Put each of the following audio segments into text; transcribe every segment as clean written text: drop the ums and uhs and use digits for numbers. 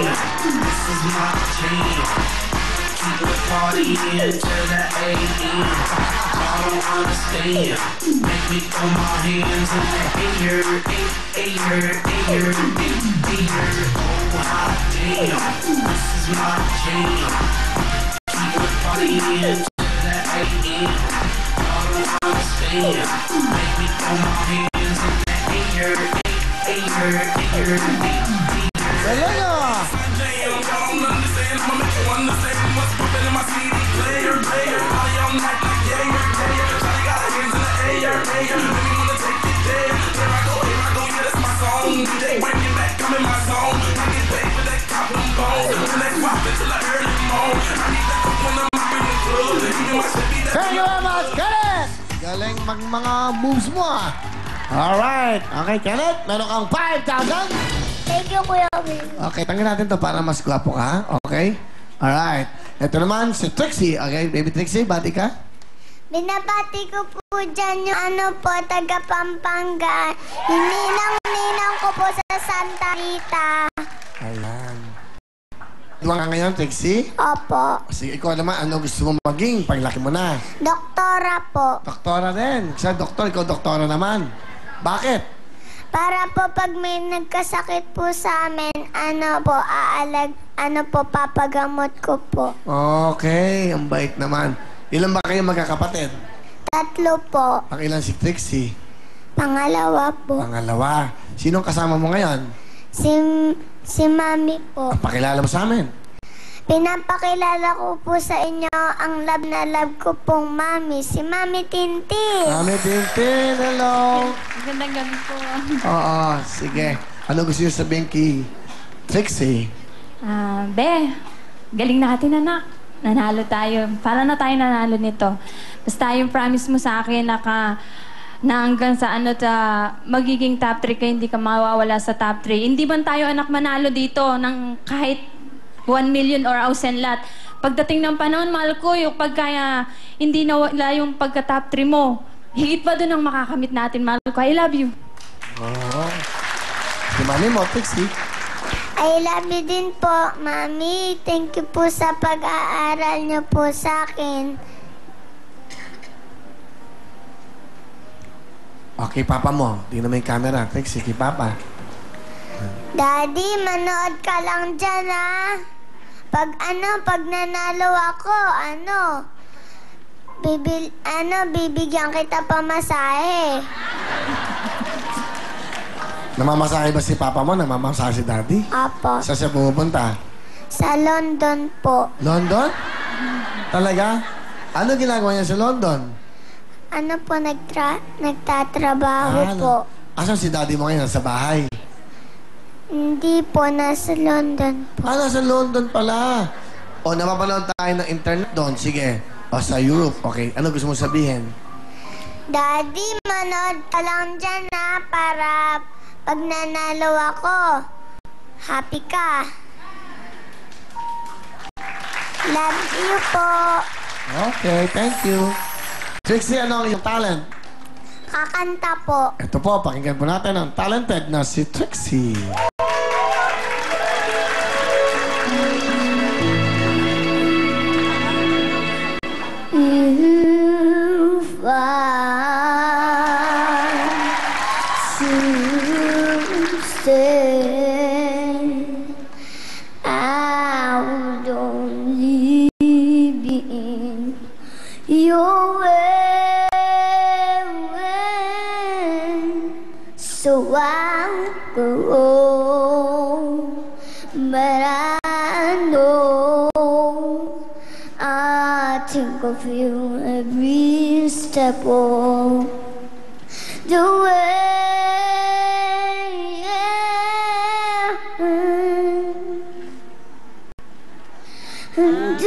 This is my jam. Keep the party into the AM. Y'all don't understand. Make me throw my hands in the air, air, air, air. Oh hot damn. This is my jam. Keep the party into the AM. Y'all don't understand. Make me throw my hands in the air, air, air, air. Galing ah! Thank you very much, Kenneth! Galing mga moves mo ah! Alright! Okay, Kenneth, meron kang 5,000! Thank you, Kuya Will. Okay, tanggalin natin to para mas gwapo ka. Okay? Alright. Ito naman, si Trixie. Okay, baby Trixie, bati ka? Binabati ko po dyan yung ano po, taga Pampanga. Hininang ko po sa Santa Rita. Ayan. Diba nga ngayon, Trixie? Opo. Sige, ikaw naman, ano gusto mo maging paglaki mo na? Doktora po. Doktora din. Siya doktor, ikaw doktora naman. Bakit? Para po pag may nagkasakit po sa amin, papagamot ko po. Okay, ang bait naman. Ilan ba kayo magkakapatid? 3 po. Ang ilan si Trixie? Pangalawa po. Pangalawa. Sinong kasama mo ngayon? Si Mami po. Pakilala mo sa amin. Pinapakilala ko po sa inyo ang love na love ko pong Mami, si Mami Tintin. Mami Tintin, hello. Magandang gabi po. Oo, sige. Ano gusto niyo sabihin kay Trixie? Be, galing natin anak. Nanalo tayo. Para na tayo nanalo nito. Basta yung promise mo sa akin na hanggang sa magiging top 3 ka, hindi ka mawawala sa top 3. Hindi ba tayo anak manalo dito ng kahit 1 million or 1,000 lot? Pagdating ng panahon, mahal ko, yung pagkaya hindi nawala yung pagka-top 3 mo, higit pa doon ang makakamit natin, mahal ko. I love you. Oo. Si Mami mo, Trixie. I love you din po, Mami. Thank you po sa pag-aaral niyo po sa akin. Okay, Papa mo. Tingnan mo yung camera. Trixie, kay Papa. Daddy, manood ka lang dyan, ha? Pag nanalo ako, bibigyan kita pamasahe. Namamasahe ba si Papa mo? Namamasahe si Daddy? Apo. Saan siya pumupunta? Sa London po. London? Talaga? Ano ginagawa niya sa London? Nagtatrabaho po. Asan si Daddy mo ngayon? Sa bahay? Hindi po, nasa London po. Nasa London pala. O, napapanood tayo ng internet doon. Sige. O, sa Europe. Okay. Ano gusto mo sabihin? Daddy, manood ka lang dyan, ha? Para pag nanalo ako, happy ka. Love you po. Okay, thank you. Trixie, ano ang iyong talent? Kakanta po. Ito po, pakinggan po natin ang talented na si Trixie. If I stay, I would only be in your way. So I'll go, but I know I think of you every step of the way. And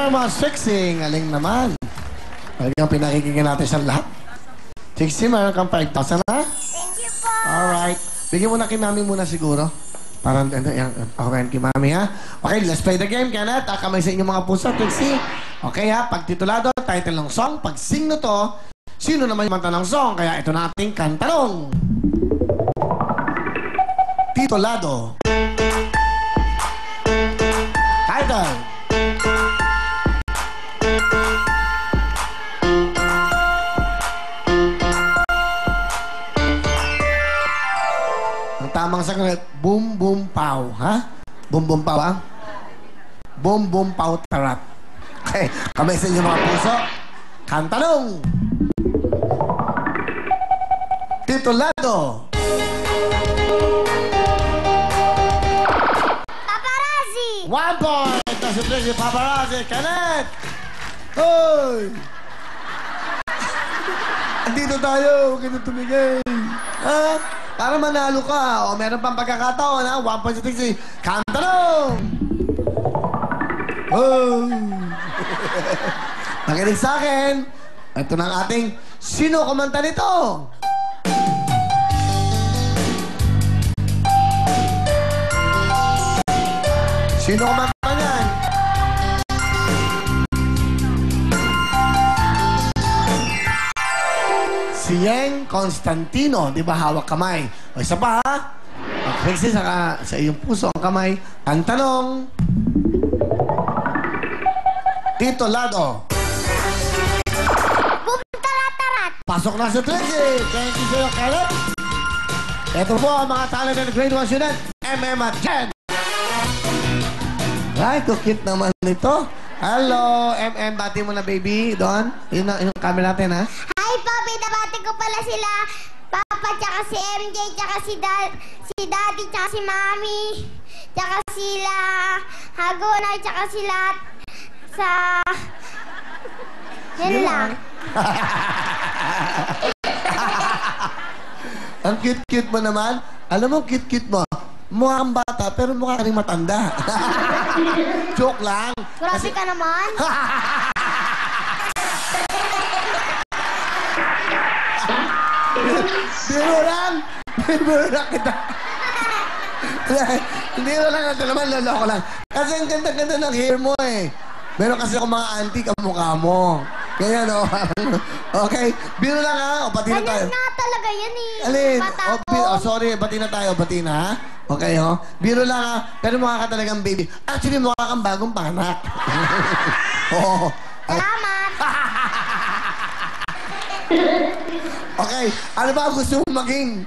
very much, Trixie. Galing naman. Talagang pinakikinggan natin sa lahat. Trixie, mayroon kang 5,000 na? Thank you po. Alright. Bigyan mo na kay Mami muna siguro. Parang, okay, kay Mami, ha? Okay, let's play the game, Kenneth. Kamay sa inyong mga puso, Trixie. Okay, ha? Pag titulado, title ng song. Pag sing na to, sino naman yung manta ng song? Kaya ito na ating kantanong. Titulado. Title. Ang tamang sagot, boom boom pow, ha? Boom boom pow, ha? Boom boom pow tarat. Okay, kamay sa inyo mga puso. Kantanong. Titulado. Paparazzi. 1 point. Nasa si Paparazzi. Kenneth! Hoy! Andito tayo. Huwag ka na tumigay. Ha? Para manalo ka. O meron pang pagkakataon, ha? 1 point sa Trixie. Kantanong! Oh! Nakinig sa akin. Ito na ang ating sino kumanta nito? Sino kumanta niyan? Si Yeng Constantino. Di ba hawak kamay? O isa pa, ha? Trixie, sa iyong puso ang kamay. Ang tanong, titulado. Boom tarat-tarat. Pasok na sa Trixie. Thank you sa'yo, Kenneth. Ito po ang mga talent ng grade 1 student, MM at Jen. Ay, cute naman ito. Hello, MM. Bati mo na, baby. Doon. Yung camera natin, ha? Hi po, binabati ko pala sila. Papa, tsaka si MJ, tsaka si Daddy, tsaka si Mami. Tsaka sila Haguna, tsaka sila sa... Yan lang. Ang cute-cute mo naman. Alam mo, cute-cute mo. Mukha kang bata, pero mukha ka rin matanda. Joke lang. Grabe ka naman. Biro lang. Biro lang kita. Biro lang ito naman, loloko lang. Kasi ang ganda-ganda ng hair mo eh. Meron kasi ako mga auntie kamukha mo. Kaya no. Okay, biro lang ha. O, pati na tayo. Ganyan nga talaga yan eh. Alin? Bata O, ko. sorry, bati na tayo. Bati na ha. Okay, ho? Biro lang ha. Pero mukha ka talagang baby. Actually, mukha kang bagong panganak. Oo. Salamat. Okay, ano ba ang gusto mo maging?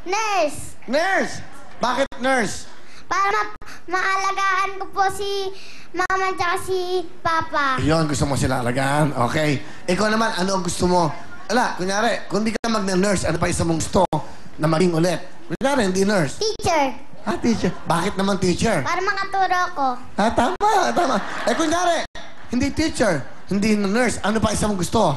Nurse. Nurse! Bakit nurse? Para maalagaan ko po si Mama at si Papa. Yun, gusto mo sila alagaan. Okay. Ikaw naman, ano ang gusto mo? Ala, kunyari, kung di ka mag-nurse, ano pa isa mong gusto na maging ulit? Kunyari, hindi nurse. Teacher. Ah, teacher. Bakit naman teacher? Para makaturo ko. Ah, tama, tama. Eh, kunyari, hindi teacher, hindi nurse, ano pa isa mong gusto?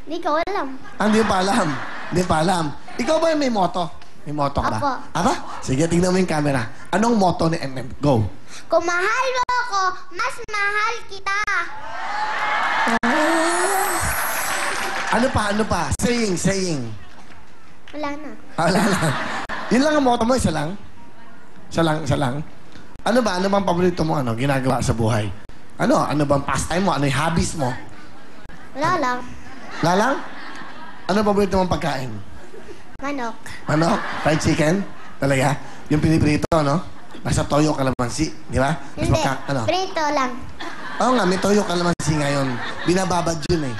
Hindi ko alam. Ah, hindi pa alam. Hindi pa alam. Ikaw ba yung may moto? May moto ka ba? Apo. Aba? Sige, tingnan mo yung camera. Anong moto ni MM? Go. Kung mahal mo ako, mas mahal kita. Ano pa? Ano pa? Saying. Wala na. Ah, wala lang. Yun lang ang moto mo, isa lang? Isa lang? Ano ba? Ano bang paborito mo ginagawa sa buhay? Ano bang pastime mo? Ano yung hobbies mo? Wala lang. Wala lang? Ano paborito mong pagkain? Manok. Ano? Fried chicken? Talaga? Yung piniprito, no? Nasa toyo kalamansi, di ba? Mas Hindi. ano? Prito lang. Oo nga, may toyo kalamansi ngayon. Binababad yun eh.